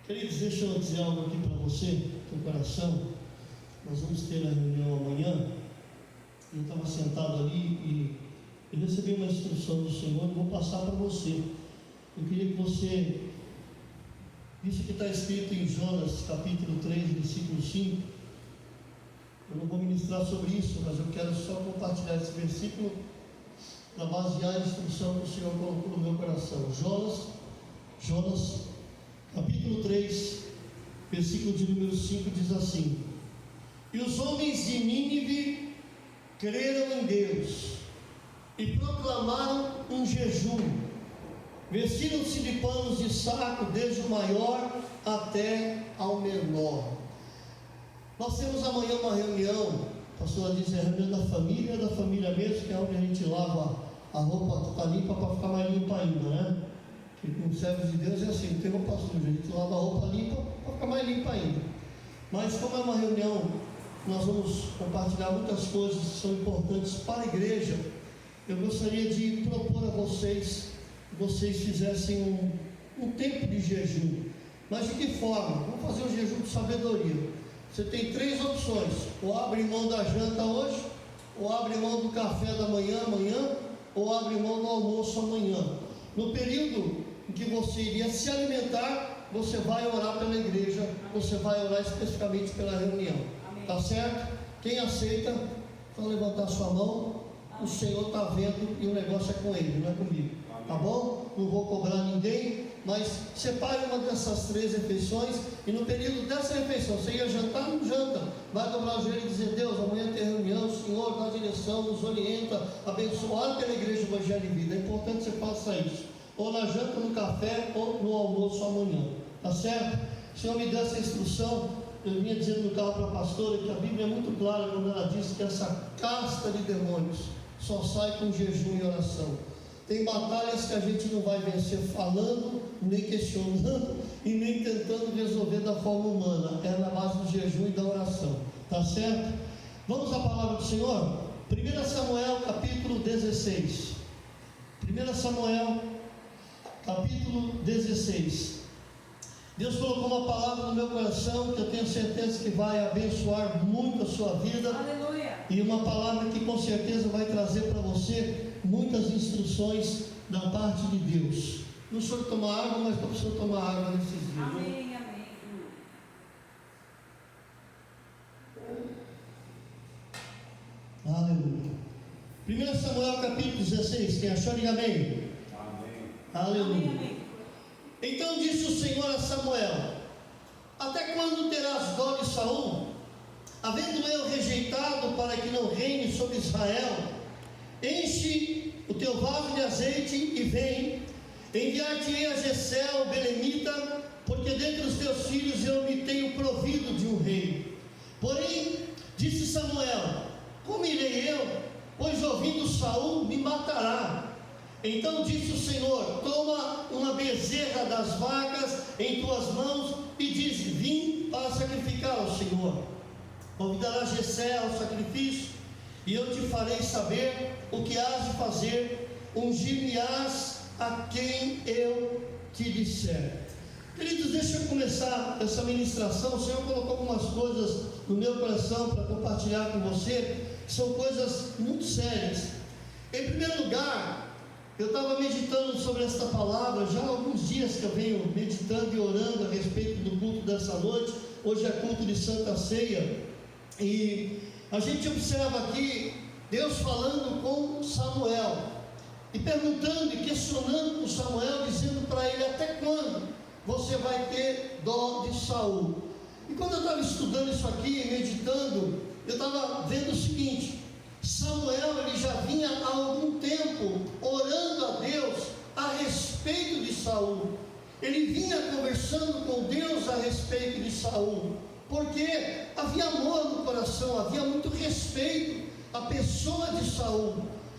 Queridos, deixa eu dizer algo aqui para você, no coração. Nós vamos ter a reunião amanhã. Eu estava sentado ali e recebi uma instrução do Senhor e vou passar para você. Eu queria que você, isso que está escrito em Jonas, capítulo 3, versículo 5. Eu não vou ministrar sobre isso, mas eu quero só compartilhar esse versículo para basear a instrução que o Senhor colocou no meu coração. Jonas, capítulo 3, versículo de número 5 diz assim: E os homens de Nínive creram em Deus e proclamaram um jejum, vestiram-se de panos de saco, desde o maior até ao menor. Nós temos amanhã uma reunião, a pastora disse, é a reunião da família mesmo, que é onde a gente lava a roupa, está limpa para ficar mais limpa ainda, né? Que com servos de Deus é assim, não tem roupa suja, a gente lava a roupa limpa para ficar mais limpa ainda. Mas como é uma reunião, nós vamos compartilhar muitas coisas que são importantes para a igreja. Eu gostaria de propor a vocês que vocês fizessem um tempo de jejum. Mas de que forma? Vamos fazer um jejum de sabedoria. Você tem três opções: ou abre mão da janta hoje, ou abre mão do café da manhã amanhã, ou abre mão do almoço amanhã. No período em que você iria se alimentar, você vai orar pela igreja, você vai orar especificamente pela reunião. Tá certo? Quem aceita, só levantar sua mão. O Senhor está vendo e o negócio é com Ele, não é comigo. Tá bom? Não vou cobrar ninguém, mas separe uma dessas três refeições. E no período dessa refeição, você ia jantar, não janta. Vai dobrar o joelho e dizer: Deus, amanhã tem reunião, o Senhor dá direção, nos orienta, abençoa pela igreja Evangelho e Vida. É importante que você faça isso, ou na janta, no café, ou no almoço amanhã. Tá certo? O Senhor me deu essa instrução. Eu vinha dizendo no carro para a pastora que a Bíblia é muito clara quando ela diz que essa casta de demônios só sai com jejum e oração. Tem batalhas que a gente não vai vencer falando, nem questionando e nem tentando resolver da forma humana. É na base do jejum e da oração. Tá certo? Vamos à palavra do Senhor? 1 Samuel capítulo 16. 1 Samuel capítulo 16. Deus colocou uma palavra no meu coração que eu tenho certeza que vai abençoar muito a sua vida. Aleluia. E uma palavra que com certeza vai trazer para você muitas instruções da parte de Deus. Não sou de tomar água, mas para o senhor tomar água nesses dias. Amém, amém. Aleluia. 1 Samuel capítulo 16. Quem achou, diga amém. Amém. Aleluia. Amém, amém. Então disse o Senhor a Samuel: Até quando terás dó de Saul, havendo eu rejeitado para que não reine sobre Israel? Enche o teu vaso de azeite e vem. Enviar-te-ei a Jessé, o belemita, porque dentre os teus filhos eu me tenho provido de um rei. Porém, disse Samuel: Como irei eu? Pois ouvindo Saul me matará. Então disse o Senhor: Toma uma bezerra das vacas em tuas mãos e diz: Vim para sacrificar ao Senhor. Convidarás Jessé ao sacrifício, e eu te farei saber o que hás de fazer. Ungir-me-ás a quem eu te disser. Queridos, deixa eu começar essa ministração. O Senhor colocou algumas coisas no meu coração para compartilhar com você, que são coisas muito sérias. Em primeiro lugar, eu estava meditando sobre esta palavra já há alguns dias que eu venho meditando e orando a respeito do culto dessa noite. Hoje é culto de Santa Ceia, e a gente observa aqui Deus falando com Samuel e perguntando e questionando com Samuel, dizendo para ele: até quando você vai ter dó de Saul? E quando eu estava estudando isso aqui, meditando, eu estava vendo o seguinte: Samuel, ele já vinha há algum tempo orando a Deus a respeito de Saul. Ele vinha conversando com Deus a respeito de Saul, porque havia amor no coração, havia muito respeito à pessoa de Saul.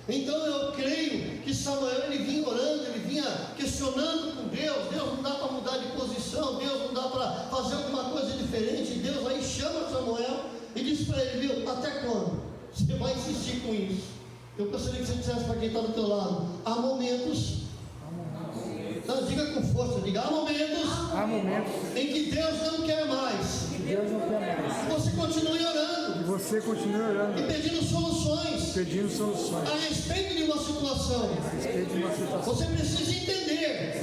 Então eu creio que Samuel, ele vinha orando, ele vinha questionando com Deus. Deus, não dá para mudar de posição, Deus, não dá para fazer alguma coisa diferente. Deus aí chama Samuel e diz para ele: Viu, até quando você vai insistir com isso? Eu gostaria que você dissesse para quem está do teu lado: há momentos. Então diga com força, diga: há momentos momentos em que Deus não quer mais. Deus não quer mais. Você continue orando. E você continua orando. E pedindo soluções. Pedindo soluções. A respeito de uma situação. A respeito de uma situação. Você precisa entender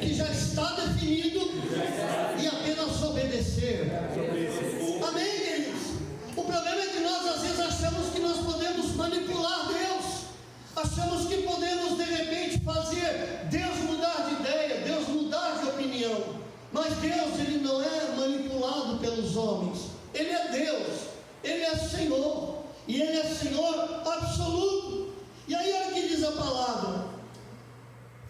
que já está definido e apenas obedecer. Amém, queridos? O problema é que nós às vezes achamos que nós podemos manipular Deus. Achamos que podemos de repente fazer Deus mudar de ideia, Deus mudar de opinião. Mas Deus, Ele não é manipulado pelos homens. Ele é Deus, Ele é Senhor. E Ele é Senhor absoluto. E aí olha o que diz a palavra.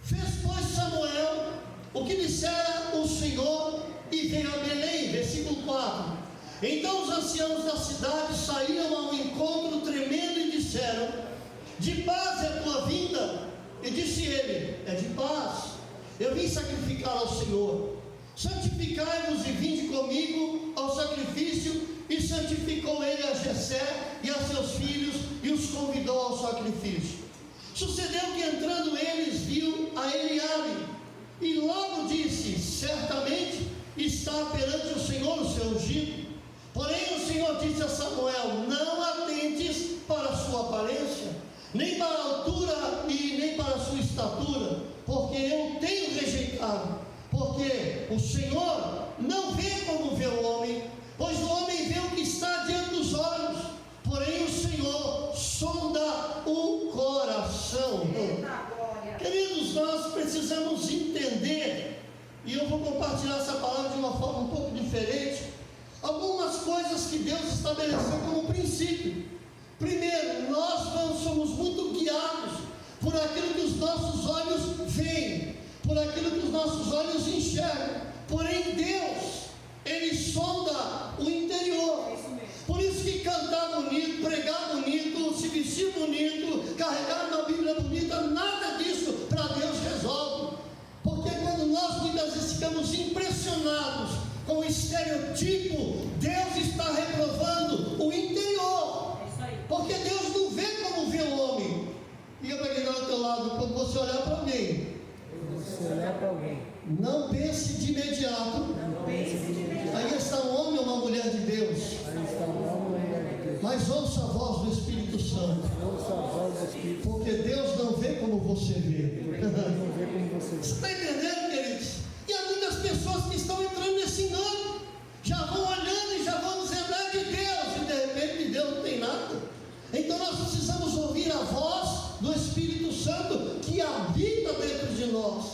Fez, pois, Samuel o que dissera o Senhor e veio a Belém. Versículo 4. Então os anciãos da cidade saíram ao encontro tremendo e disseram: de paz é a tua vinda. E disse ele: é de paz. Eu vim sacrificar ao Senhor. Santificai-vos e vinde comigo ao sacrifício. E santificou ele a Jessé e a seus filhos e os convidou ao sacrifício. Sucedeu que entrando eles viu a Eliabe e logo disse: certamente está perante o Senhor o seu ungido. Porém o Senhor disse a Samuel: não atentes para a sua aparência, nem para a altura e nem para a sua estatura, porque eu tenho rejeitado. Porque o Senhor não vê como vê o homem, pois o homem vê o que está diante dos olhos, porém o Senhor sonda o coração. Queridos, nós precisamos entender, e eu vou compartilhar essa palavra de uma forma um pouco diferente, algumas coisas que Deus estabeleceu como princípio. Primeiro, nós não somos muito guiados por aquilo que os nossos olhos veem, por aquilo que os nossos olhos enxergam. Porém Deus, Ele sonda o interior. Por isso que cantar bonito, pregar bonito, se vestir bonito, carregar uma Bíblia bonita, nada disso para Deus resolve. Porque quando nós muitas vezes ficamos impressionados com o estereotipo, Deus está reprovando o interior. Porque Deus não vê como vê o homem. E eu peguei ao teu lado, quando você olhar para alguém, não pense de imediato, aí está um homem ou uma mulher de Deus. Mas ouça a voz do Espírito Santo. Porque Deus não vê como você vê. Você está entendendo, queridos? E há muitas pessoas que estão entrando nesse engano, já vão olhando e já vão dizendo: é de Deus, e de repente de Deus não tem nada. Então nós precisamos ouvir a voz do Espírito Santo que habita dentro de nós.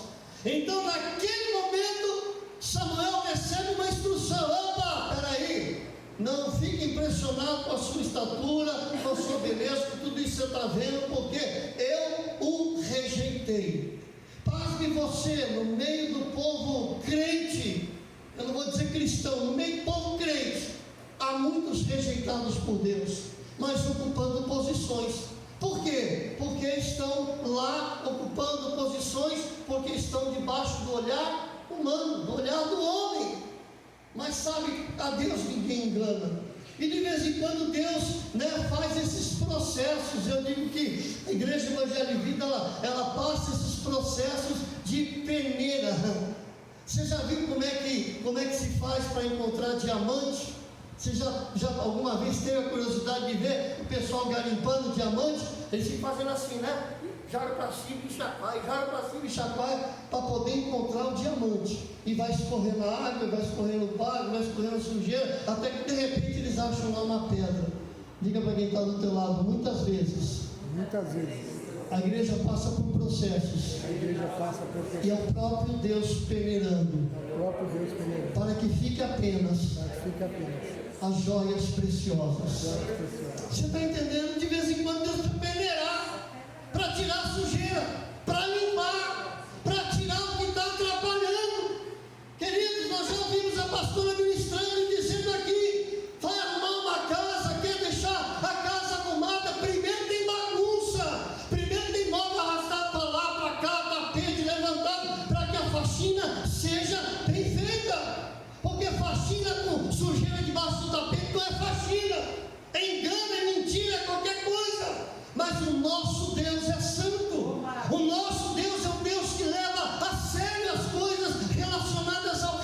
Então naquele momento Samuel recebe uma instrução: opa, peraí, não fique impressionado com a sua estatura, com a sua beleza, com tudo isso que você está vendo, porque eu o rejeitei. Pasme você, no meio do povo crente, eu não vou dizer cristão, no meio do povo crente, há muitos rejeitados por Deus, mas ocupando posições. Por quê? Porque estão lá ocupando posições, porque estão debaixo do olhar humano, do olhar do homem. Mas sabe, a Deus ninguém engana. E de vez em quando Deus, faz esses processos. Eu digo que a Igreja Evangelho e Vida, ela passa esses processos de peneira. Você já viu como é que se faz para encontrar diamante? Você já alguma vez teve a curiosidade de ver o pessoal garimpando diamante? Eles ficam fazendo assim, né? Joga para cima e chacoalha, joga para cima e chacoalha, para poder encontrar o diamante. E vai escorrendo a água, vai escorrendo o barro, vai escorrendo a sujeira, até que de repente eles acham lá uma pedra. Diga para quem está do teu lado: muitas vezes a igreja passa por processos. E é o próprio Deus peneirando. Para que fique apenas as joias preciosas. Você está entendendo? De vez em quando Deus vai peneirar para tirar a sujeira, para limpar, para tirar o que está atrapalhando. Queridos, nós já ouvimos a pastora ministrando e dizendo aqui: vai arrumar uma casa, quer deixar a casa arrumada, primeiro tem bagunça, primeiro tem móvel arrastado para lá, para cá, tapete levantado, para que a faxina seja bem feita. Porque faxina com sujeira debaixo do tapete não é faxina, é engano, é mentira, é qualquer coisa. Mas o nosso Deus é santo. O nosso Deus é um Deus que leva a sério as coisas relacionadas ao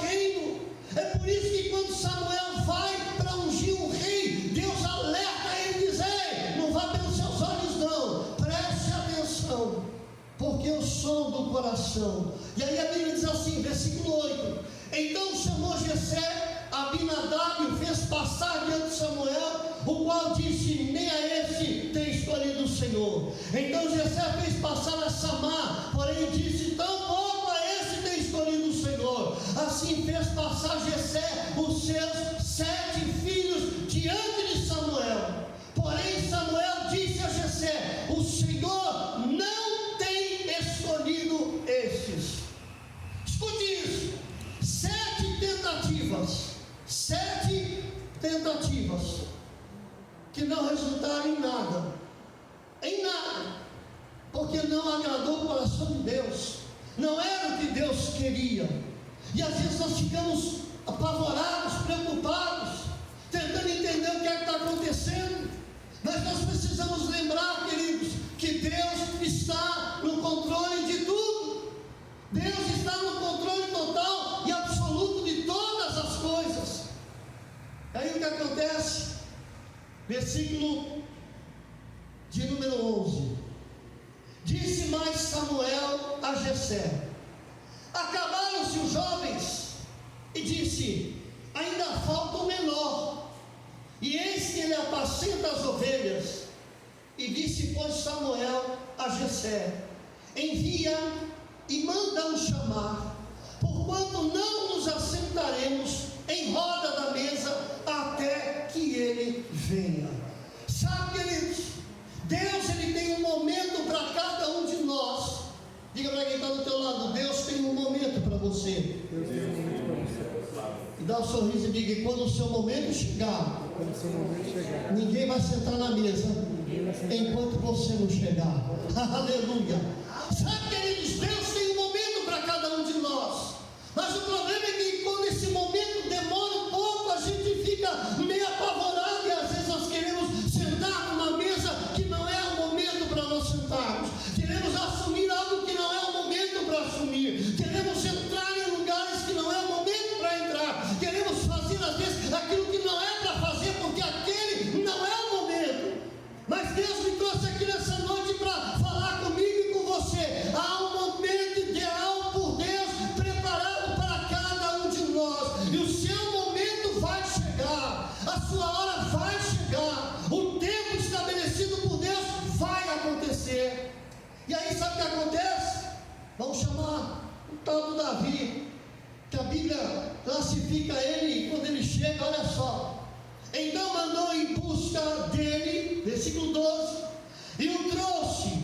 o som do coração. E aí a Bíblia diz assim, versículo 8: então chamou Jessé Abinadab e o fez passar diante de Samuel, o qual disse: nem a este tem escolhido o Senhor. Então Jessé fez passar a Samá, porém disse: tampouco a este tem escolhido o Senhor. Assim fez passar Jessé os seus 7 filhos diante de Samuel. Porém Samuel disse a Jessé: o Senhor não tem escolhido estes. Escute isso: 7 tentativas que não resultaram em nada, porque não agradou o coração de Deus, não era o que Deus queria. E às vezes nós ficamos apavorados, preocupados, tentando entender o que é que está acontecendo. Mas nós precisamos lembrar, queridos, que Deus está no controle de tudo. Deus está no controle total e absoluto de todas as coisas. Aí o que acontece? Versículo de número 11: disse mais Samuel a Jessé: acabaram-se os jovens, e disse: ainda falta o menor, e eis que ele apacenta as ovelhas. E disse, pois, Samuel a Jessé: envia e manda-o chamar, porquanto não nos assentaremos em roda da mesa até que ele venha. Sabe, queridos, Deus ele tem um momento para cada um de nós. Diga para quem está do teu lado: Deus tem um momento para você. Deus tem um momento para você. E dá um sorriso e diga: quando o seu momento chegar, ninguém vai sentar na mesa enquanto você não chegar. Aleluia. Sabe, queridos, Deus tem um momento para cada um de nós. Mas o problema é que quando esse momento demora um pouco, a gente fica meio apavorado, e às vezes nós queremos sentar numa mesa que não é o momento para nós sentarmos. Queremos assumir algo que não é o momento para assumir. Queremos entrar em lugares que não é o momento para entrar. Queremos fazer às vezes aquilo que não é para fazer, porque aquele não é o momento. Mas Deus me trouxe aqui nessa noite para falar comigo e com você. Há um momento ideal por Deus preparado para cada um de nós, e o seu momento vai chegar, a sua hora vai chegar, o tempo estabelecido por Deus vai acontecer. E aí sabe o que acontece? Vamos chamar o tal do Davi, que a Bíblia classifica ele, e quando ele chega, olha só: então mandou em busca dele, versículo 12, e o trouxe,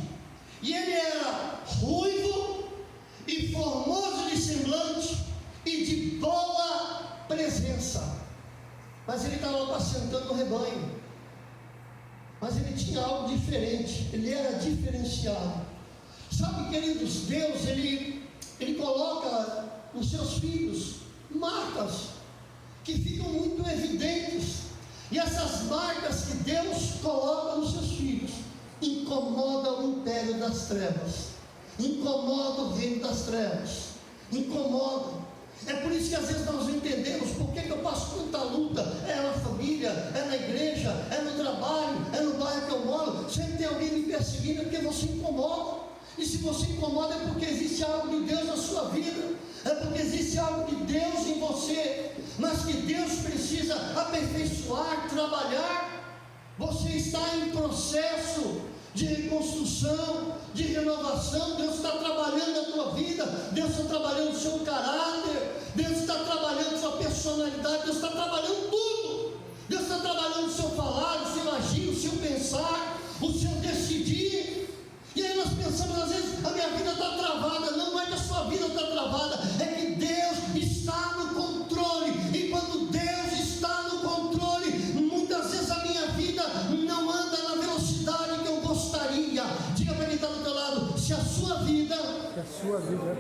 e ele era ruivo e formoso de semblante e de boa presença. Mas ele estava apacentando o rebanho, mas ele tinha algo diferente, ele era diferenciado. Sabe, queridos, Deus ele coloca nos seus filhos marcas que ficam muito evidentes, e essas marcas que Deus coloca nos seus filhos incomodam o império das trevas, incomodam o reino das trevas, incomodam. É por isso que às vezes nós não entendemos por que eu passo tanta luta. É na família, é na igreja, é no trabalho, é no bairro que eu moro. Sempre tem alguém me perseguindo, é porque você incomoda. E se você incomoda é porque existe algo de Deus na sua vida, é porque existe algo de Deus em você, mas que Deus precisa aperfeiçoar, trabalhar. Você está em processo de reconstrução, de renovação. Deus está trabalhando na tua vida, Deus está trabalhando o seu caráter, Deus está trabalhando a sua personalidade, Deus está trabalhando tudo. Deus está trabalhando o seu falar, o seu agir, o seu pensar, o seu decidir. E aí nós pensamos às vezes: a minha vida está travada. Não é que a sua vida está travada, é que Deus está no controle. E quando Deus está no controle, muitas vezes a minha vida não anda na velocidade que eu gostaria. Diga para quem está do teu lado: se a sua vida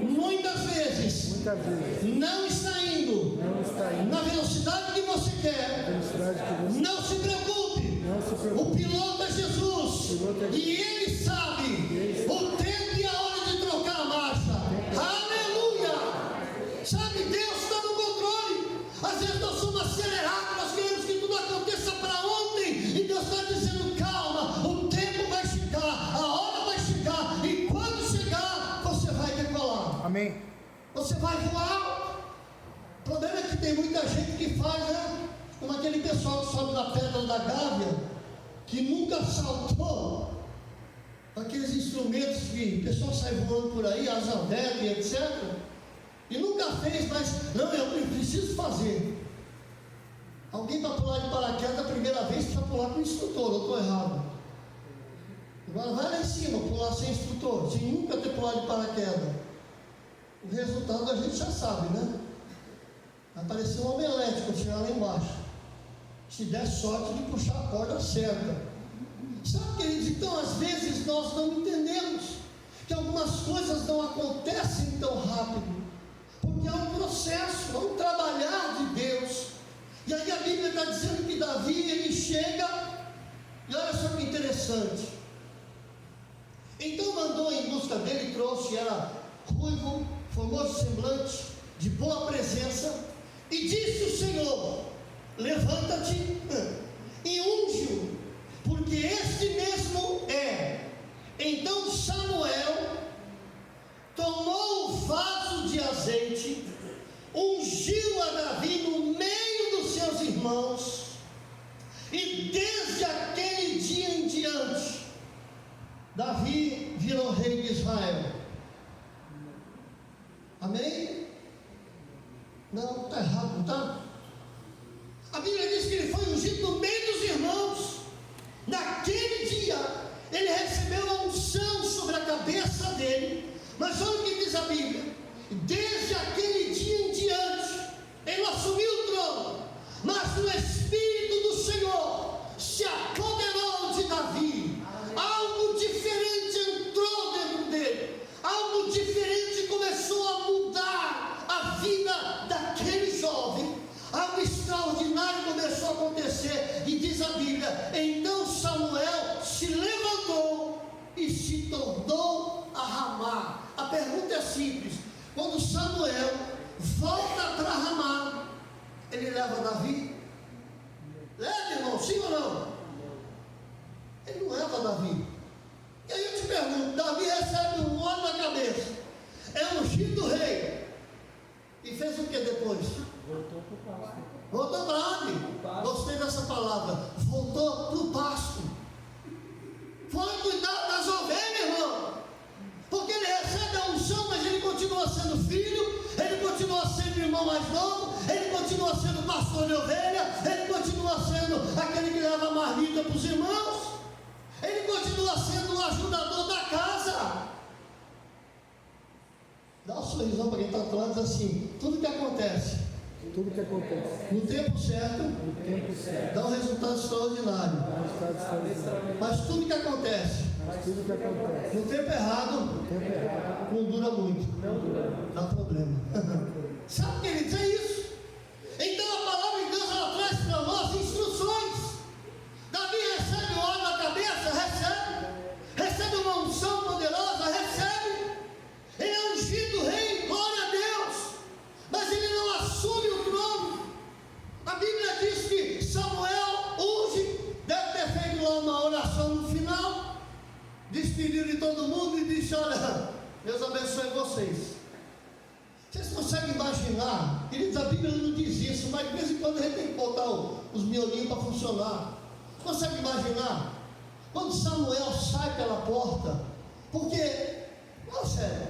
muitas vezes não está indo na velocidade que você quer, não se preocupe. O piloto é Jesus, e Ele sabe o tempo e a hora de trocar a marcha. Aleluia! Sabe, Deus está no controle. Às vezes nós somos acelerados, nós queremos que tudo aconteça para ontem, e Deus está dizendo: calma, o tempo vai chegar, a hora vai chegar, e quando chegar, Amém. Você vai voar. O problema é que tem muita gente que faz, né? Como aquele pessoal que sobe na pedra da Gávea, que nunca saltou aqueles instrumentos que o pessoal sai voando por aí, asa delta e etc. E nunca fez, mas não, eu preciso fazer. Alguém para pular de paraquedas a primeira vez precisa pular com o instrutor, eu estou errado. Agora vai lá em cima, pular sem instrutor, sem nunca ter pulado de paraquedas. O resultado a gente já sabe, né? Vai parecer um omelete quando chegar lá embaixo. Se der sorte de puxar a corda certa. Sabe, queridos, então às vezes nós não entendemos que algumas coisas não acontecem tão rápido, porque é um processo, é um trabalhar de Deus. E aí a Bíblia está dizendo que Davi, ele chega, e olha só que interessante. Então mandou em busca dele, trouxe, era ruivo, formoso semblante, de boa presença, e disse o Senhor: levanta-te e unge-o, porque este mesmo é. Então Samuel tomou o vaso de azeite, ungiu a Davi no meio dos seus irmãos, e desde aquele dia em diante Davi virou rei de Israel. Amém? Não, está errado, não está? A Bíblia diz que ele foi ungido no meio dos irmãos. Naquele dia ele recebeu a unção sobre a cabeça dele. Mas olha o que diz a Bíblia: desde aquele dia em diante ele assumiu o trono, mas o Espírito do Senhor se apoderou de Davi. Algo diferente entrou dentro dele, algo diferente começou a mudar a vida daquele jovem. Algo extraordinário começou a acontecer, e diz a Bíblia: então Samuel se levantou e se tornou a Ramá. A pergunta é simples: quando Samuel volta para Ramá, ele leva Davi? Leva, irmão, sim ou não? Ele não leva Davi. E aí eu te pergunto: Davi recebe um óleo na cabeça, é ungido rei, e fez o que depois? Voltou para o pasto. Voltou para onde? Gostei dessa palavra. Voltou para o pasto. Foi cuidar das ovelhas, irmão. Porque ele recebe a unção, mas ele continua sendo filho, ele continua sendo irmão mais novo, ele continua sendo pastor de ovelha, ele continua sendo aquele que leva a marmita para os irmãos, ele continua sendo o ajudador da casa. Dá um sorrisão para quem está do lado, diz assim: tudo que acontece Tudo que acontece no tempo certo, no tempo certo dá um resultado extraordinário. dá um resultado extraordinário. Mas tudo que acontece Mas tudo que acontece no tempo errado no tempo errado não dura muito, não dura. dá problema. Sabe, queridos, é isso. Então a palavra de Deus, ela traz para nós instruções. Davi recebe o óleo na cabeça, recebe uma unção poderosa, ele é ungido rei, glória a Deus, mas ele não assume o trono. A Bíblia diz que Samuel unge, deve ter feito lá uma oração no final, despediu de todo mundo e disse: olha, Deus abençoe vocês. Vocês conseguem imaginar? Queridos, a Bíblia não diz isso, mas de vez em quando a gente tem que botar os miolinhos para funcionar. Consegue imaginar? Quando Samuel sai pela porta, porque, não, sério,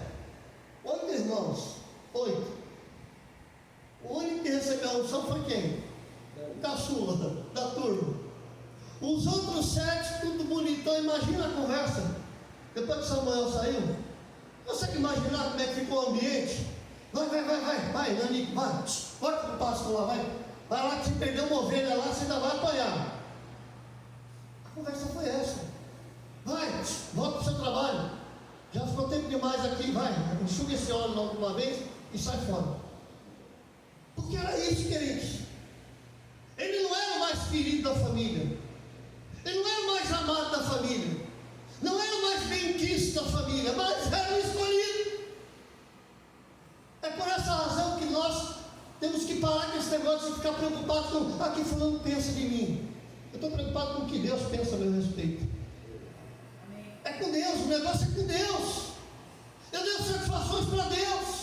8 irmãos, 8. O único que recebeu a unção foi quem? O caçula da turma. Os outros 7, tudo bonitão. Imagina a conversa. Depois que Samuel saiu, consegue imaginar como é que ficou o ambiente? Vai, Nanico, vai para o pasto lá, vai lá que se perder uma ovelha lá, você ainda vai apanhar. A conversa foi essa. Vai, volta para o seu trabalho. Já ficou tempo demais aqui, vai, enxuga esse óleo logo uma vez e sai fora. Porque era isso, queridos. Ele não era o mais querido da família, ele não era o mais amado da família, não era o mais bem-quisto da família, mas era o escolhido. É por essa razão que nós temos que parar com esse negócio de ficar preocupado com o que fulano pensa de mim. Eu estou preocupado com o que Deus pensa a meu respeito. É com Deus, o negócio é com Deus. Eu devo satisfação orações para Deus,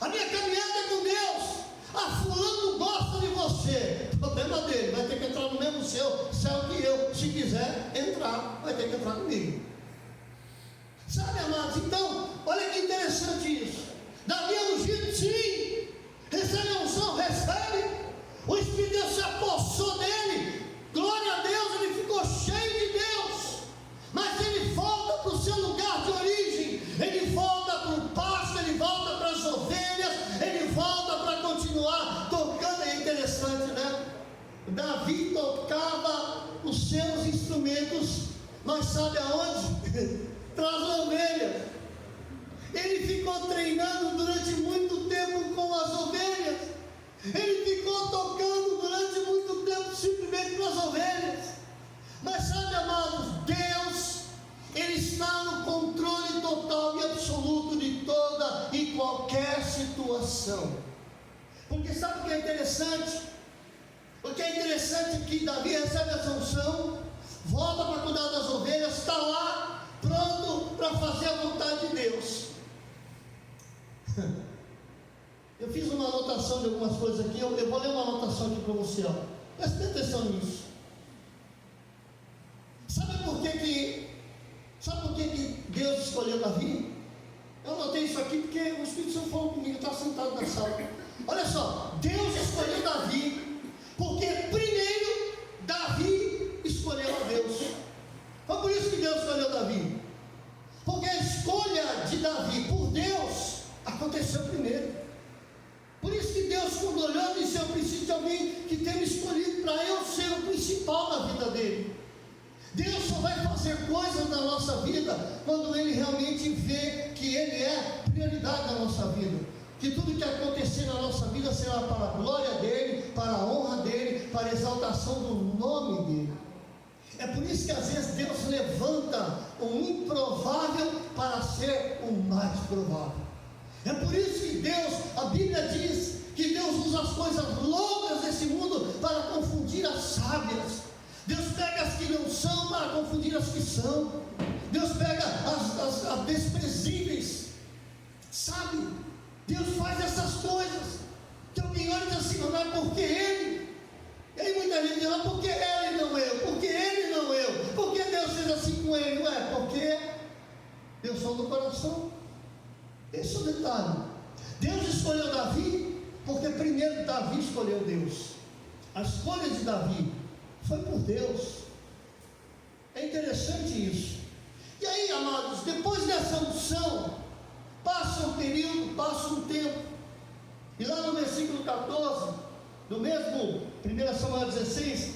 a minha caminhada é com Deus. Ah, fulano gosta de você, problema dele, vai ter que entrar no mesmo céu que eu. Se quiser entrar, vai ter que entrar comigo. Sabe, amados? Então, olha que interessante isso. Davi é ungido, sim. Recebe a unção, recebe. O Espírito de Deus se apossou dele. Glória a Deus, ele ficou cheio de Deus. Mas ele volta para o seu lugar de origem. Ele volta para o pasto, ele volta para as ovelhas, ele volta para continuar tocando. É interessante, né? Davi tocava os seus instrumentos, mas sabe aonde? Para as ovelhas. Ele ficou treinando durante muito tempo com as ovelhas. Ele ficou tocando durante muito tempo simplesmente com as ovelhas. Mas sabe, amados, Deus, Ele está no controle total e absoluto de toda e qualquer situação. Porque sabe o que é interessante? O que é interessante é que Davi recebe essa unção, volta para cuidar das ovelhas, está lá, pronto para fazer a vontade de Deus. Eu fiz uma anotação de algumas coisas aqui, eu vou ler uma anotação aqui para você, ó. Preste atenção nisso. Sabe por que Deus escolheu Davi? Eu anotei isso aqui porque o Espírito Santo falou comigo, está sentado na sala. Olha só, Deus escolheu Davi, porque primeiro Davi escolheu a Deus. Foi por isso que Deus escolheu Davi. Porque a escolha de Davi por Deus aconteceu primeiro. Por isso que Deus, quando olhou, disse: eu preciso de alguém que tenha me escolhido para eu ser o principal na vida dele. Deus só vai fazer coisas na nossa vida quando Ele realmente vê que Ele é prioridade na nossa vida. Que tudo que acontecer na nossa vida será para a glória dEle, para a honra dEle, para a exaltação do nome dEle. É por isso que às vezes Deus levanta o improvável para ser o mais provável. É por isso que Deus, a Bíblia diz que Deus usa as coisas loucas desse mundo para confundir as sábias. Deus pega as que não são para confundir as que são. Deus pega as desprezíveis. Sabe? Deus faz essas coisas. Que alguém olha e diz assim: não é porque ele. E aí muita gente diz: não, porque ele não eu. Porque ele não eu. Porque Deus fez assim com ele. Não é porque Deus falou do coração. Esse é o detalhe. Deus escolheu Davi porque primeiro Davi escolheu Deus. A escolha de Davi foi por Deus. É interessante isso. E aí, amados, depois dessa unção, passa um período, passa um tempo, e lá no versículo 14 do mesmo 1 Samuel 16,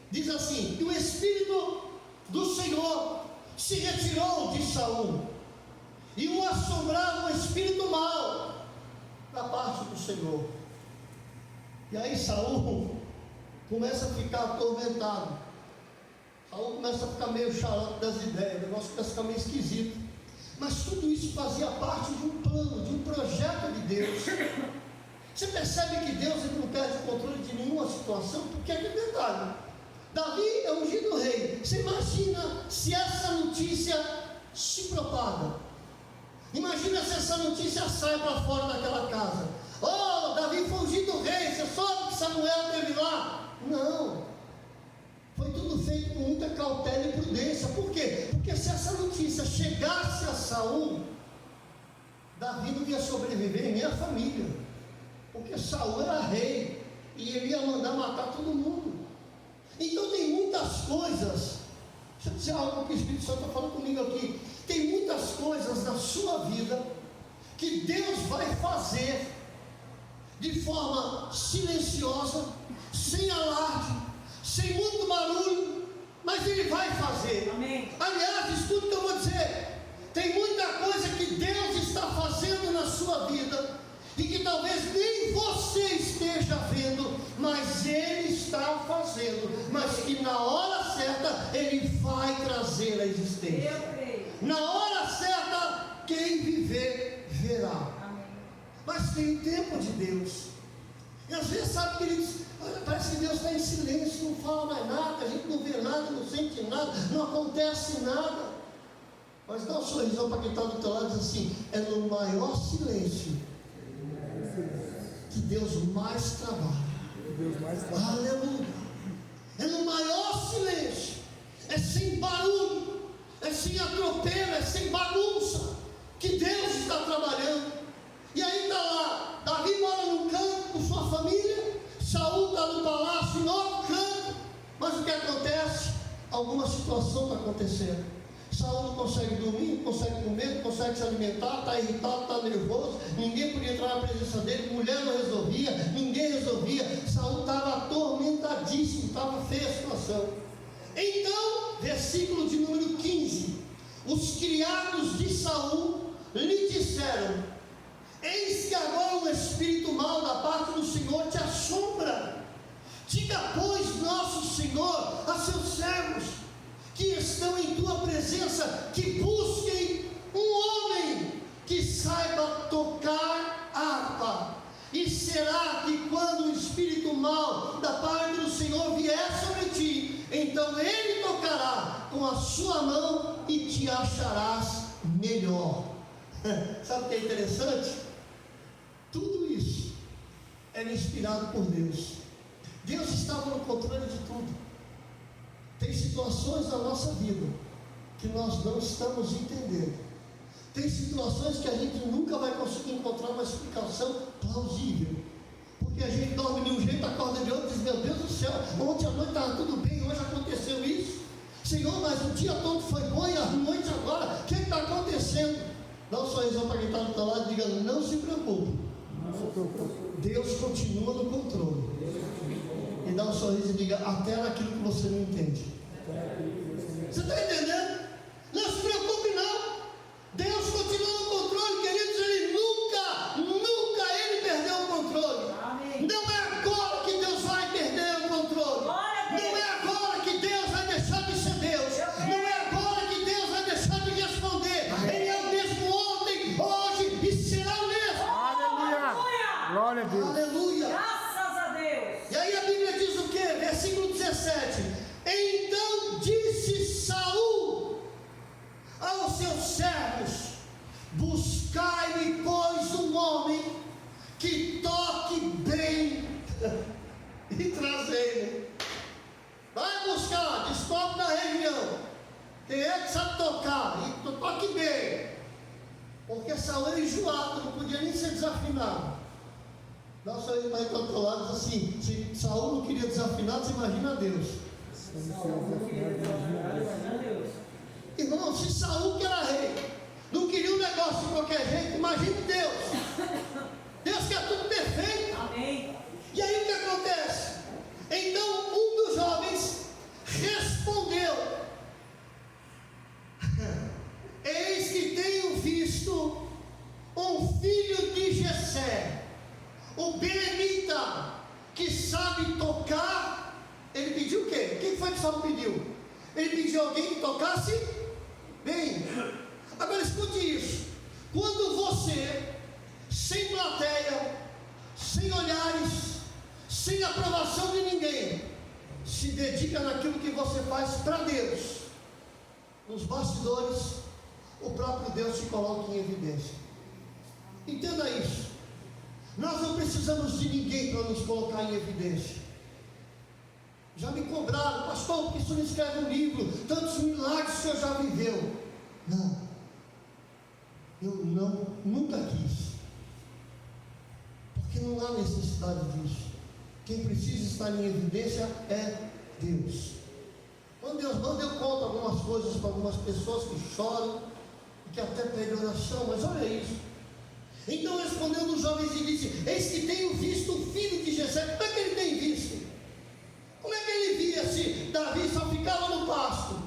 diz assim: e o Espírito do Senhor se retirou de Saul, e o assombrava um espírito mau da parte do Senhor. E aí Saul começa a ficar atormentado. Saul começa a ficar meio xarope das ideias, o negócio começa a ficar meio esquisito. Mas tudo isso fazia parte de um plano, de um projeto de Deus. Você percebe que Deus ele não perde o controle de nenhuma situação, porque é que detalhe: Davi é ungido rei. Você imagina se essa notícia se propaga. Imagina se essa notícia sai para fora daquela casa. Oh, Davi foi ungido rei. Você soube que Samuel teve lá? Não. Foi tudo feito com muita cautela e prudência. Por quê? Porque se essa notícia chegasse a Saul, Davi não ia sobreviver, nem a família. Porque Saul era rei e ele ia mandar matar todo mundo. Então tem muitas coisas. Deixa eu dizer algo que o Espírito Santo está falando comigo aqui. Tem muitas coisas na sua vida que Deus vai fazer de forma silenciosa, sem alarde, sem muito barulho, mas Ele vai fazer. Amém. Aliás, escuta o que eu vou dizer: tem muita coisa que Deus está fazendo na sua vida e que talvez nem você esteja vendo, mas Ele está fazendo, mas que na hora certa Ele vai trazer a existência. Eu creio. Na hora certa, quem viver, verá. Amém. Mas tem o tempo de Deus. E às vezes, sabe, queridos, parece que Deus está em silêncio, não fala mais nada, a gente não vê nada, não sente nada, não acontece nada. Mas dá um sorrisão para quem está do teu lado e diz assim: é no maior silêncio que Deus mais trabalha. Deus mais trabalha. Aleluia. É no maior silêncio, é sem barulho, é sem atropelo, é sem bagunça, que Deus está trabalhando. E aí está lá, Davi mora num canto com sua família, Saul está no palácio em outro canto. Mas o que acontece? Alguma situação está acontecendo. Saul não consegue dormir, não consegue comer, não consegue se alimentar, está irritado, está nervoso, ninguém podia entrar na presença dele, mulher não resolvia, ninguém resolvia. Saul estava atormentadíssimo, estava feia a situação. Então, versículo de número 15: os criados de Saul lhe disseram: eis que agora um espírito mau da parte do Senhor te assombra. Diga, pois, nosso Senhor a seus servos que estão em tua presença, que busquem um homem que saiba tocar harpa. E será que quando o espírito mau da parte do Senhor vier sobre ti, então ele tocará com a sua mão e te acharás melhor. Sabe o que é interessante? Tudo isso era inspirado por Deus. Deus estava no controle de tudo. Tem situações na nossa vida que nós não estamos entendendo. Tem situações que a gente nunca vai conseguir encontrar uma explicação plausível. Porque a gente dorme de um jeito, acorda de outro e diz: meu Deus do céu, ontem à noite estava tudo bem, hoje aconteceu isso. Senhor, mas o dia todo foi bom e a noite agora, o que está acontecendo? Dá um sorrisão para quem está do teu lado e diga: não se preocupe. Deus continua no controle. E dá um sorriso e diga: até naquilo que você não entende. Você está entendendo? Não se preocupe não. Deus continua no controle, queridos. Ele nunca ele perdeu o controle. Amém. Não é agora que Deus vai perder o controle. Não é agora que Deus vai deixar de ser Deus. Não é agora que Deus vai deixar de responder. Amém. Ele é o mesmo ontem, hoje e será o mesmo. Aleluia! Glória a Deus. Aleluia! Graças a Deus! E aí a Bíblia diz o que? Versículo 17: então disse Saul aos seus servos: buscai-me, pois, um homem que toque bem e trazei-me. Vai buscar, descobre na região quem é que sabe tocar e toque bem, porque Saul era enjoado, não podia nem ser desafinado. Dá só ele mais do outro lado, diz assim: se Saul não queria desafinar, você imagina Deus. Irmão, se Saul, que era rei, não queria um negócio de qualquer jeito, imagine Deus. Deus quer tudo perfeito. Amém. E aí o que acontece? Então um dos jovens respondeu: eis que tenho visto um filho de Jessé, o Belemita, que sabe tocar. Ele pediu o quê? O que foi que Saul pediu? Ele pediu alguém que tocasse bem. Agora escute isso: quando você, sem plateia, sem olhares, sem aprovação de ninguém, se dedica naquilo que você faz para Deus, nos bastidores, o próprio Deus te coloca em evidência. Entenda isso. Nós não precisamos de ninguém para nos colocar em evidência. Já me cobraram: pastor, por que o senhor não escreve um livro? Tantos milagres o senhor já viveu. Não, eu nunca quis, porque não há necessidade disso. Quem precisa estar em evidência é Deus. Quando Deus manda, eu conto algumas coisas para algumas pessoas que choram e que até pedem oração, mas olha isso. Então respondeu os jovens e disse: eis que tenho visto o filho de Jessé. Como é que ele tem visto? Como é que ele via se Davi só ficava no pasto?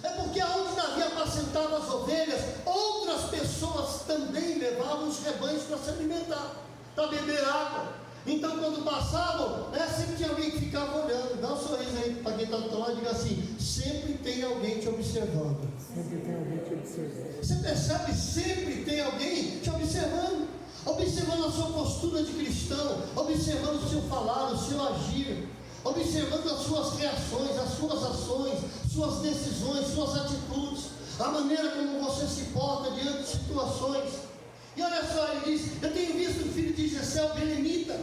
É porque aonde Davi apacentava as ovelhas, outras pessoas também levavam os rebanhos para se alimentar, para beber água. Então quando passavam, sempre tinha alguém que ficava olhando. Dá um sorriso aí para quem está do teu lado e diga assim: sempre tem alguém te observando. Sempre tem alguém te observando. Você percebe? Sempre tem alguém te observando. Observando a sua postura de cristão, observando o seu falar, o seu agir, observando as suas reações, as suas ações, suas decisões, suas atitudes. a maneira como você se porta diante de situações. E olha só, ele diz: eu tenho visto um filho de Jessé, o belemita,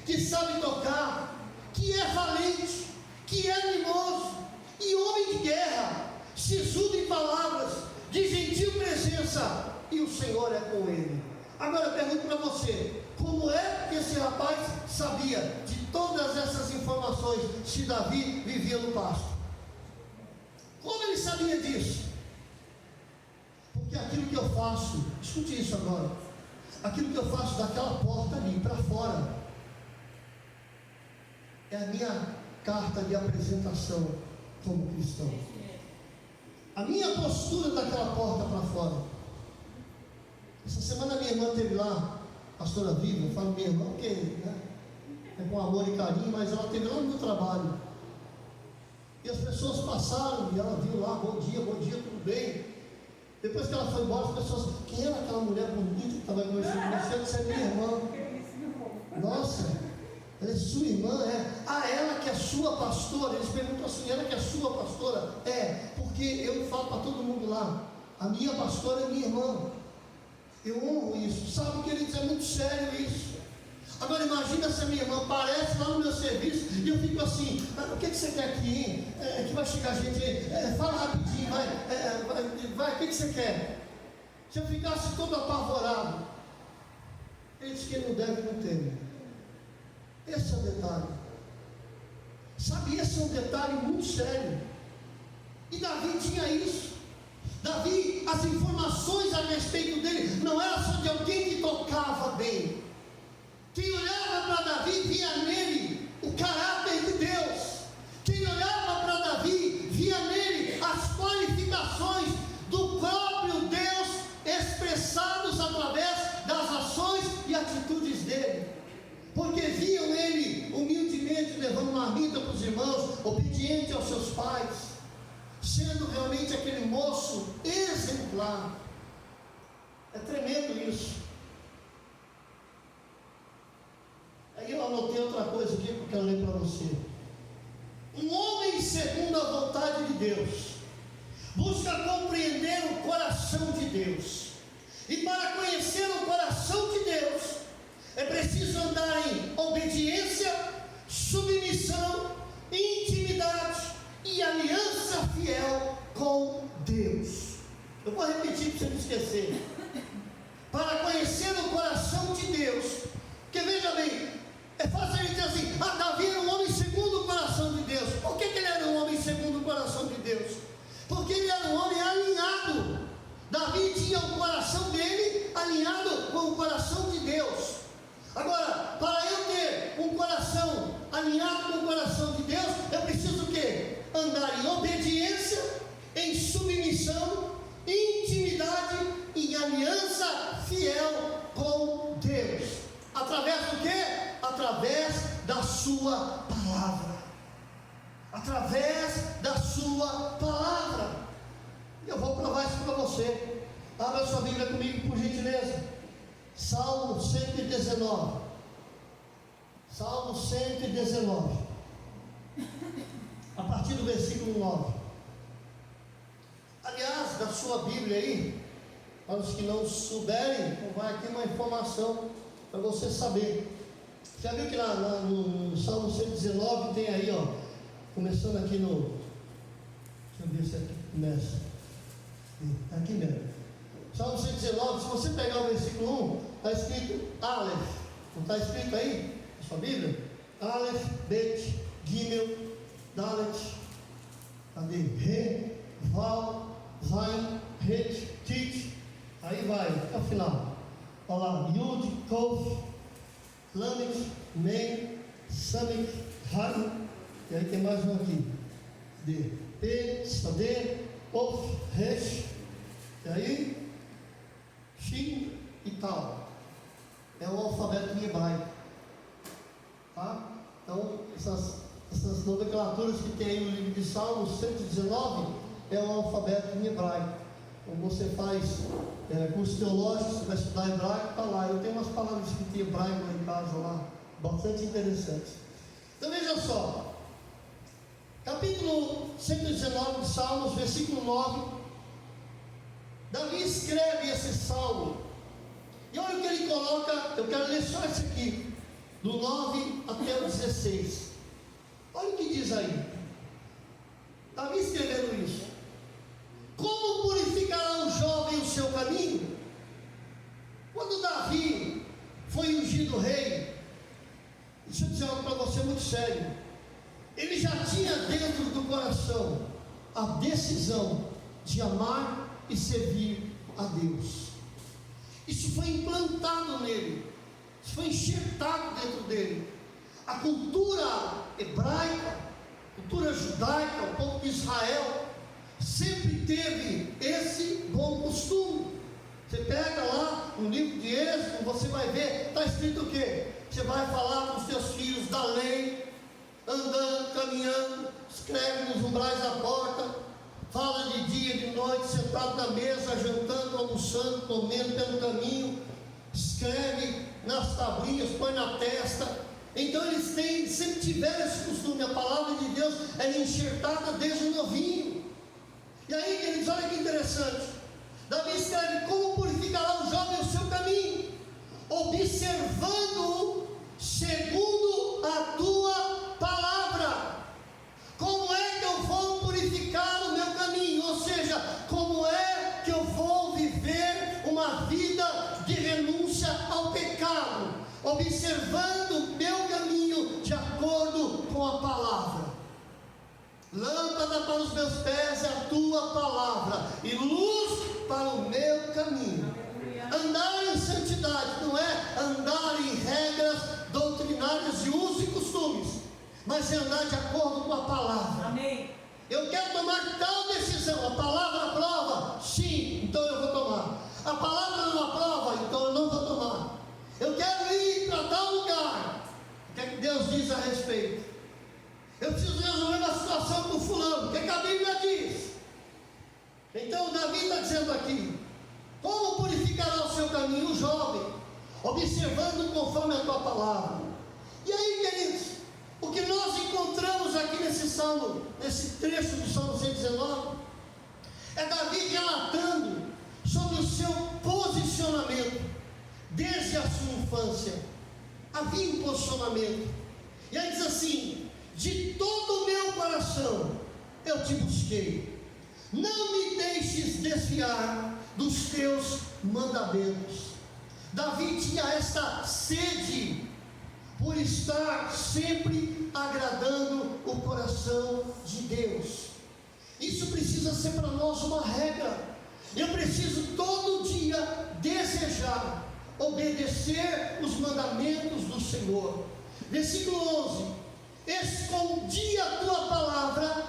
que sabe tocar, que é valente, que é animoso, e homem de guerra, sisudo em palavras, de gentil presença, e o Senhor é com ele. Agora eu pergunto para você: como é que esse rapaz sabia de todas essas informações se Davi vivia no pasto? Como ele sabia disso? Porque aquilo que eu faço, escute isso agora, aquilo que eu faço daquela porta ali para fora, é a minha carta de apresentação como cristão. A minha postura daquela porta para fora. Essa semana minha irmã esteve lá, pastora Viva, eu falo minha irmã porque, né, é com amor e carinho, mas ela esteve lá no meu trabalho. E as pessoas passaram e ela viu lá: bom dia, tudo bem? Depois que ela foi embora, as pessoas: quem era aquela mulher bonita que estava conversando comigo? Eu disse: é minha irmã. Nossa, ela é sua irmã? É. Ah, ela que é sua pastora? Eles perguntam assim: ela que é sua pastora? É, porque eu falo para todo mundo lá: a minha pastora é minha irmã. Eu honro isso, sabe, queridos, é muito sério isso. Agora imagina se a minha irmã aparece lá no meu serviço e eu fico assim: o que você quer aqui, hein? Que vai chegar gente aí, fala rapidinho, vai, o que você quer? Se eu ficasse todo apavorado, ele diz que não deve, não teme. Esse é o detalhe. Sabe, esse é um detalhe muito sério. E Davi tinha isso. Davi, as informações a respeito dele não era só de alguém que tocava bem. Quem olhava para Davi via nele o caráter de Deus. Quem olhava para Davi via nele as qualificações do próprio Deus expressados através das ações e atitudes dele. Porque viam ele humildemente levando marmita para os irmãos, obediente aos seus pais, sendo realmente aquele moço exemplar. É tremendo isso. Aí eu anotei outra coisa aqui que eu quero ler para você. Um homem segundo a vontade de Deus busca compreender o coração de Deus. E para conhecer o coração de Deus é preciso andar em obediência, submissão, intimidade e aliança fiel com Deus. Eu vou repetir para você não esquecer. Para conhecer o coração de Deus, porque veja bem, é fácil a gente dizer assim: Davi era um homem segundo o coração de Deus. Por que ele era um homem segundo o coração de Deus? Porque ele era um homem alinhado. Davi tinha o coração dele alinhado com o coração de Deus. Agora, para eu ter um coração alinhado com o coração de Deus, eu preciso o quê? Andar em obediência, em submissão, em intimidade e em aliança fiel com Deus. Através do quê? Através da sua palavra. Através da sua palavra. Eu vou provar isso para você. Abra sua Bíblia comigo, por gentileza. Salmo 119. Salmo 119. A partir do versículo 9. Aliás, da sua Bíblia aí, para os que não souberem, vai aqui uma informação para você saber. Já viu que lá no Salmo 119 tem aí, ó, começando aqui no... Deixa eu ver se aqui começa. Aqui mesmo. Salmo 119, se você pegar o versículo 1, está escrito Aleph. Não está escrito aí na sua Bíblia? Aleph, Bet, Gimel, Dalet, cadê? Re, Val, Zain, Het, Tit. Aí vai, até o final. Olha lá, Yud, Kof, Lamet, Mem, Samik, Ran. E aí tem mais um aqui. D, P, Sade, Of, Resh. E aí, Shin e tal. É o alfabeto em hebraico. Tá? Então, essas nomenclaturas que tem aí no livro de Salmos 119 é o alfabeto em hebraico. Como você faz curso teológico, você vai estudar hebraico, está lá. Eu tenho umas palavras escritas em hebraico lá em casa, lá, bastante interessantes. Então veja só, capítulo 119 de Salmos, versículo 9. Davi escreve esse salmo, e olha o que ele coloca. Eu quero ler só esse aqui, do 9 até o 16. Olha o que diz aí. Davi escrevendo isso: como purificará o jovem o seu caminho? Quando Davi foi ungido rei, deixa eu dizer algo para você muito sério. Ele já tinha dentro do coração a decisão de amar e servir a Deus. Isso foi implantado nele, isso foi enxertado dentro dele. A cultura hebraica, a cultura judaica, o povo de Israel sempre teve esse bom costume. Você pega lá no livro de Êxodo, você vai ver, está escrito o quê? Você vai falar com os seus filhos da lei, andando, caminhando, escreve nos umbrais da porta, fala de dia, de noite, sentado na mesa, jantando, almoçando, comendo pelo caminho, escreve nas tablinhas, põe na testa. Então eles sempre tiveram esse costume. A palavra de Deus é enxertada desde o novinho. E aí, queridos, olha que interessante. Davi escreve: como purificará o jovem o seu caminho? Observando segundo a tua palavra. Como é que eu vou purificar o meu caminho? Ou seja, como é que eu vou viver uma vida de renúncia ao pecado? Observando o meu caminho de acordo com a palavra. Lâmpada para os meus pés é a tua palavra, e luz para o meu caminho. Andar em santidade não é andar em regras doutrinárias de usos e costumes, mas é andar de acordo com a palavra. Amém. Eu quero tomar tal decisão, a palavra aprova? Sim, então eu vou tomar. A palavra não aprova? Então eu não vou tomar. Eu quero ir para tal lugar. O que é que Deus diz a respeito? Eu preciso resolver uma situação com fulano. O que é que a Bíblia diz? Então Davi está dizendo aqui: como purificará o seu caminho o jovem? Observando conforme a tua palavra. E aí, queridos, o que nós encontramos aqui nesse salmo, nesse trecho do Salmo 119, é Davi relatando sobre o seu posicionamento desde a sua infância. Havia um posicionamento, e aí diz assim: de todo o meu coração eu te busquei, não me deixes desviar dos teus mandamentos. Davi tinha esta sede por estar sempre agradando o coração de Deus. Isso precisa ser para nós uma regra. Eu preciso todo dia desejar obedecer os mandamentos do Senhor. Versículo 11: escondi a tua palavra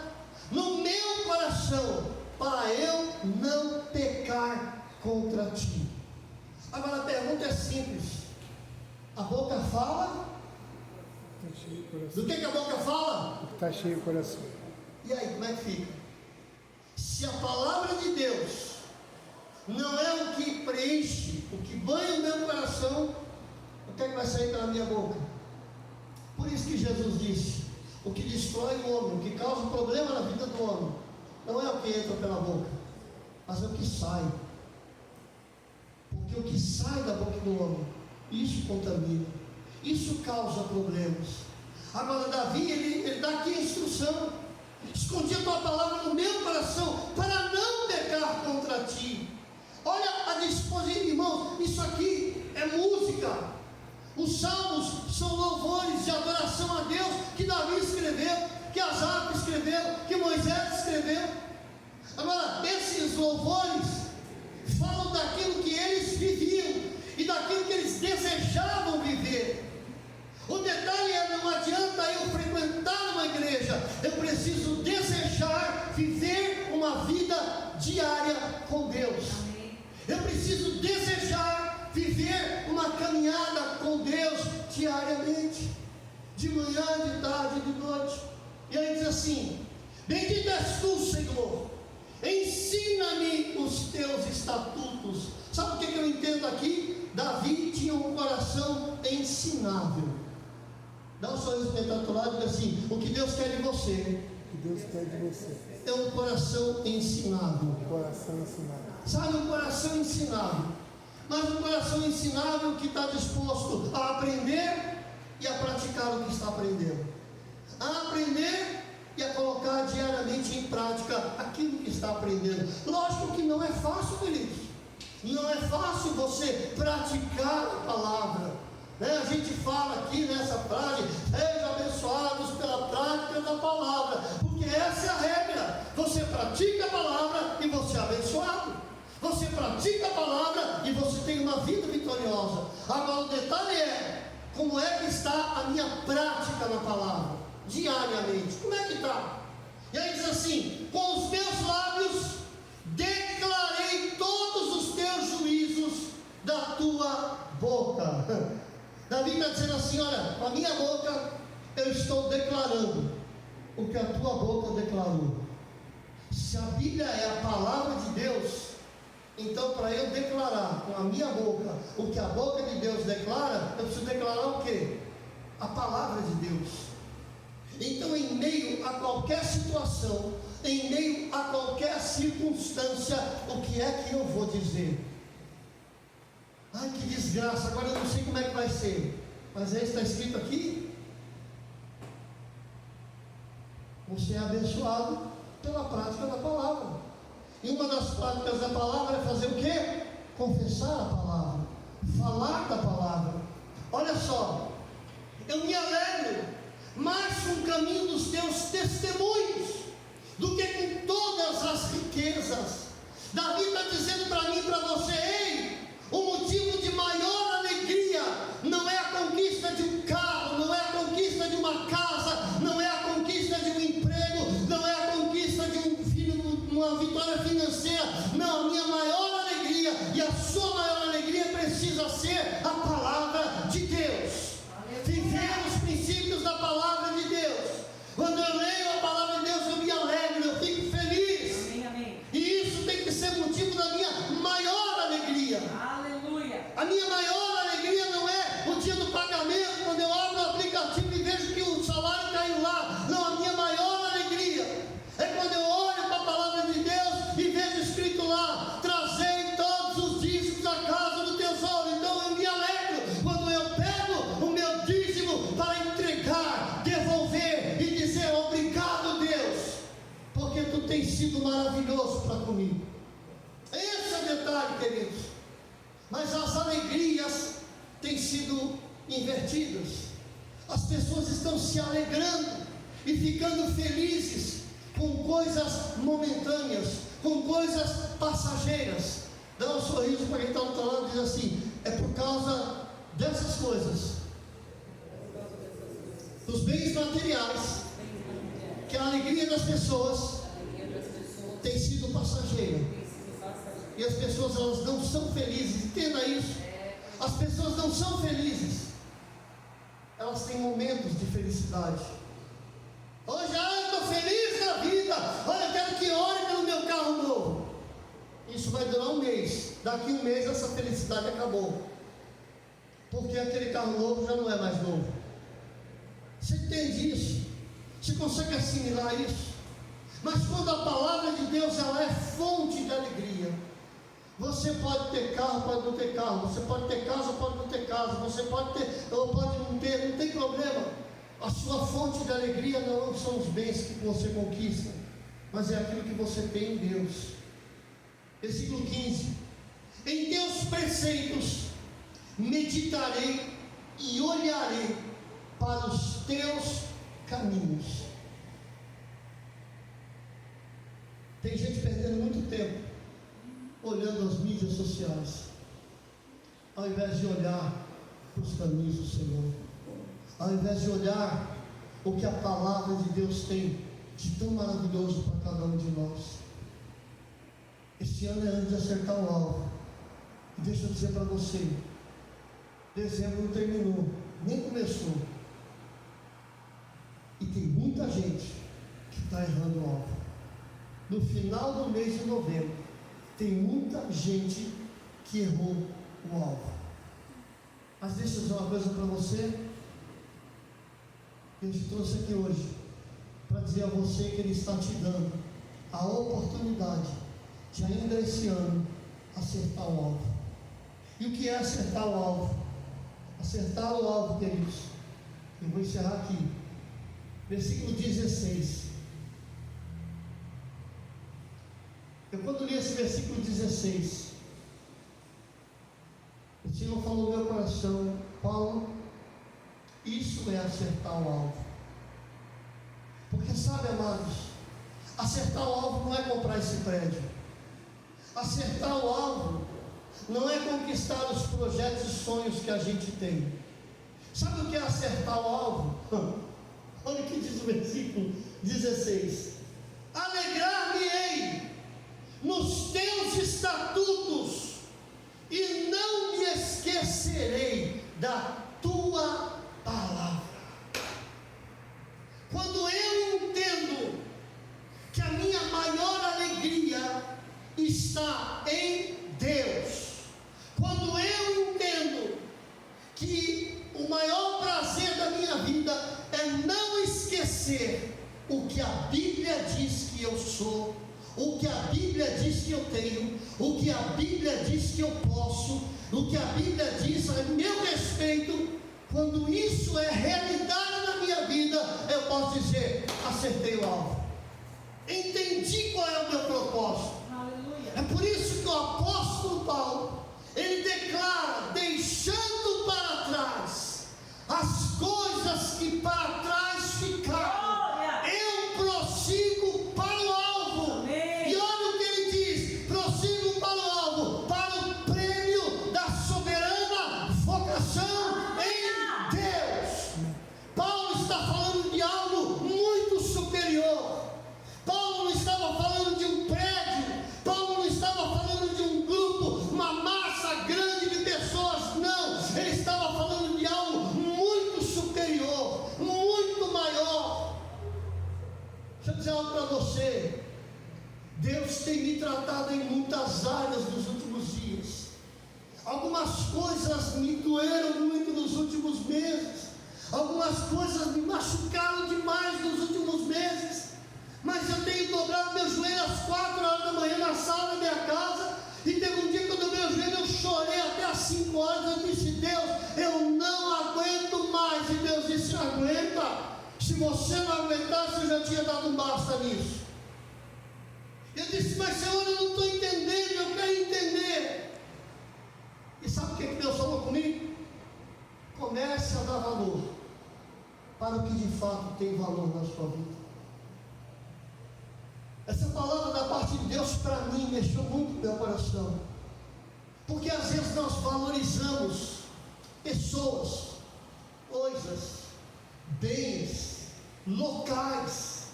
no meu coração, para eu não pecar contra ti. Agora a pergunta é simples: a boca fala? Está cheio o coração. Do que a boca fala? Está cheio o coração. E aí, como é que fica? Se a palavra de Deus não é o que preenche, o que banha o meu coração, o que é que vai sair pela minha boca? Por isso que Jesus disse: o que destrói o homem, o que causa problema na vida do homem, não é o que entra pela boca, mas é o que sai. Porque o que sai da boca do homem, isso contamina, isso causa problemas. Agora Davi, ele dá aqui a instrução: escondi a tua palavra no meu coração, para não pecar contra ti. Olha a disposição, irmãos, isso aqui é música. Os salmos são louvores de adoração a Deus, que Davi escreveu, que Asaf escreveu, que Moisés escreveu. Agora, esses louvores falam daquilo que eles viviam e daquilo que eles desejavam viver. O detalhe é: não adianta eu frequentar uma igreja, eu preciso desejar viver uma vida diária com Deus. Eu preciso desejar viver uma caminhada com Deus diariamente, de manhã, de tarde, de noite. E aí diz assim: bendito és tu, Senhor, ensina-me os teus estatutos. Sabe o que eu entendo aqui? Davi tinha um coração ensinável. Dá um sorriso para o outro lado e diz assim: o que Deus quer de você O que Deus quer de você. é um coração ensinável. Um coração ensinado. sabe, um coração ensinável, mas um coração ensinável que está disposto a aprender e a praticar o que está aprendendo, a aprender e a colocar diariamente em prática aquilo que está aprendendo. Lógico que não é fácil, queridos, não é fácil você praticar a palavra, né? A gente fala aqui nessa frase: sejam abençoados pela prática da palavra, porque essa é a regra. Você pratica a palavra e você é abençoado, você pratica a palavra e você tem uma vida vitoriosa. Agora o detalhe é: como é que está a minha prática na palavra, diariamente? Como é que está? E aí diz assim: com os meus lábios declarei todos os teus juízos da tua boca. Davi está dizendo assim: olha, com a minha boca eu estou declarando o que a tua boca declarou. Se a Bíblia é a palavra de Deus, então para eu declarar com a minha boca o que a boca de Deus declara, eu preciso declarar o quê? A palavra de Deus. Então, em meio a qualquer situação, em meio a qualquer circunstância, o que é que eu vou dizer? Ai, que desgraça, agora eu não sei como é que vai ser, mas aí está escrito aqui: você é abençoado pela prática da palavra. E uma das práticas da palavra é fazer o quê? Confessar a palavra, falar da palavra. Olha só, eu me alegro mais com o caminho dos teus testemunhos do que com todas as riquezas. Davi está dizendo para mim e para você: ei, o motivo de maior alegria não é a conquista de um carro, não é a conquista de uma casa, não é a conquista de um emprego, não é a conquista de um filho, uma vitória financeira. Não, a minha maior alegria e a sua maior alegria precisa ser a palavra de Deus. Viver os princípios da palavra de Deus. Quando eu leio a palavra de Deus, eu me alegro, eu fico feliz. Amém, amém. E isso tem que ser motivo da minha maior alegria. Aleluia. A minha maior alegria não é o dia do pagamento, quando eu abro o aplicativo e vejo que o salário caiu lá. Não, a minha maior alegria é quando eu olho para a palavra de Deus e vejo escrito lá: trazei todos os dízimos à casa do tesouro. Então eu me alegro quando eu pego o meu dízimo para entregar, devolver e dizer: obrigado, Deus, porque tu tens sido maravilhoso para comigo. Esse é o detalhe, queridos. Mas as alegrias têm sido invertidas. As pessoas estão se alegrando e ficando felizes com coisas momentâneas, com coisas passageiras. Dá um sorriso para quem está do outro lado e diz assim: é por causa dessas coisas, dos bens materiais, que a alegria das pessoas tem sido passageira. E as pessoas, elas não são felizes. Entenda isso. As pessoas não são felizes. Elas têm momentos de felicidade. Hoje, eu estou feliz na vida. Olha, eu quero que ore pelo meu carro novo. Isso vai durar um mês. Daqui um mês essa felicidade acabou, porque aquele carro novo já não é mais novo. Você entende isso? Você consegue assimilar isso? Mas quando a palavra de Deus, ela é fonte de alegria. Você pode ter carro, pode não ter carro. Você pode ter casa, pode não ter casa. Você pode ter ou pode não ter, não tem problema. A sua fonte de alegria não são os bens que você conquista, mas é aquilo que você tem em Deus. Versículo 15: em teus preceitos meditarei e olharei para os teus caminhos. Tem gente perdendo muito tempo olhando as mídias sociais, ao invés de olhar para os caminhos do Senhor, ao invés de olhar o que a palavra de Deus tem de tão maravilhoso para cada um de nós. Este ano é ano de acertar o alvo. E deixa eu dizer para você: dezembro não terminou, nem começou, e tem muita gente que está errando o alvo. No final do mês de novembro, tem muita gente que errou o alvo. Mas deixa eu dizer uma coisa para você. Eu te trouxe aqui hoje para dizer a você que Ele está te dando a oportunidade de ainda esse ano acertar o alvo. E o que é acertar o alvo? Acertar o alvo, queridos. Eu vou encerrar aqui. Versículo 16. Eu quando li esse versículo 16, o Senhor falou no meu coração: Paulo, isso é acertar o alvo. Porque sabe, amados, acertar o alvo não é comprar esse prédio. Acertar o alvo não é conquistar os projetos e sonhos que a gente tem. Sabe o que é acertar o alvo? Olha o que diz o versículo 16: alegrar-me-ei nos teus estatutos e não me esquecerei da tua palavra. Quando eu entendo que a minha maior alegria está em Deus, quando eu entendo que o maior prazer da minha vida é não esquecer o que a Bíblia diz que eu sou, o que a Bíblia diz que eu tenho, o que a Bíblia diz que eu posso, o que a Bíblia diz a meu respeito, quando isso é realidade na minha vida, eu posso dizer: acertei o alvo, entendi qual é o meu propósito. Aleluia. É por isso que o apóstolo Paulo, ele declara, deixando para trás as coisas que para trás ficaram, eu prossigo para o alvo. Amém. E olha o que ele diz: prossigo para o alvo, para o prêmio da soberana vocação em Deus. Paulo está falando de algo muito superior. Paulo não estava falando de um prédio, Paulo não estava falando de um grupo, uma massa grande de pessoas, não. Ele estava falando de algo muito superior, muito maior. Deixa eu dizer algo para você. Deus tem me tratado em muitas áreas nos últimos dias. Algumas coisas me doeram muito nos últimos meses, algumas coisas me machucaram demais nos últimos meses, mas eu tenho dobrado meu joelho às 4 horas da manhã na sala da minha casa, e teve um dia que eu dobrei o joelho, eu chorei até às 5 horas, eu disse: Deus, eu não aguento mais. E Deus disse: aguenta, se você não aguentasse eu já tinha dado um basta nisso. Eu disse: mas Senhor, eu não estou entendendo, eu quero entender. E sabe o que Deus falou comigo? Comece a dar valor para o que de fato tem valor na sua vida. Essa palavra da parte de Deus para mim mexeu muito no meu coração, porque às vezes nós valorizamos pessoas, coisas, bens, locais,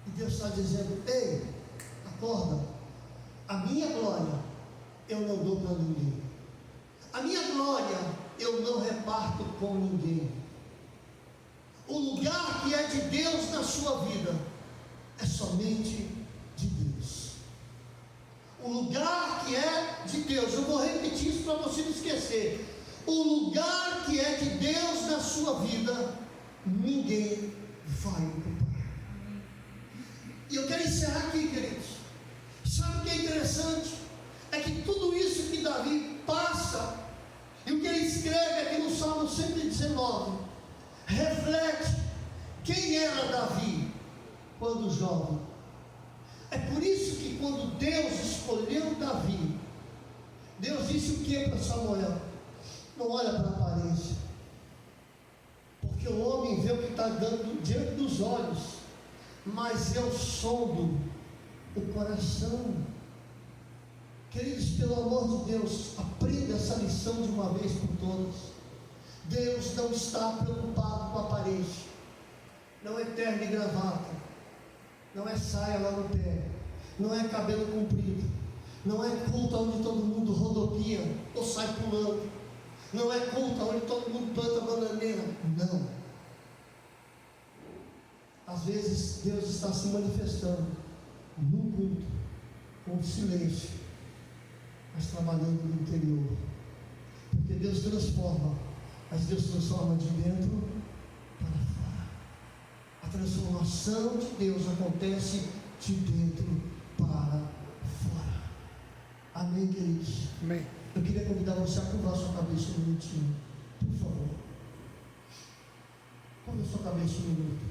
e Deus está dizendo: ei, acorda, a minha glória eu não dou para ninguém, a minha glória eu não reparto com ninguém. O lugar que é de Deus na sua vida é somente de Deus. O lugar que é de Deus, eu vou repetir isso para você não esquecer: o lugar que é de Deus na sua vida, ninguém vai ocupar. E eu quero encerrar aqui, queridos. Sabe o que é interessante? É que tudo isso que Davi passa, e o que ele escreve aqui no Salmo 119, reflete quem era Davi quando jovem. É por isso que quando Deus escolheu Davi, Deus disse o que para Samuel? Não olha para a aparência, porque o homem vê o que está dando diante dos olhos, mas eu sondo o coração. Queridos, pelo amor de Deus, aprenda essa lição de uma vez por todas. Deus não está preocupado com a aparência, não é terno e gravata, não é saia lá no pé, não é cabelo comprido, não é culto onde todo mundo rodopia ou sai pulando, não é culto onde todo mundo planta bananeira, não. Às vezes Deus está se manifestando no culto, com silêncio, mas trabalhando no interior, porque Deus transforma, mas Deus transforma de dentro para fora. A transformação de Deus acontece de dentro para fora. Amém, queridos? Amém. Eu queria convidar você a curvar sua cabeça um minutinho, por favor. Curva sua cabeça um minuto.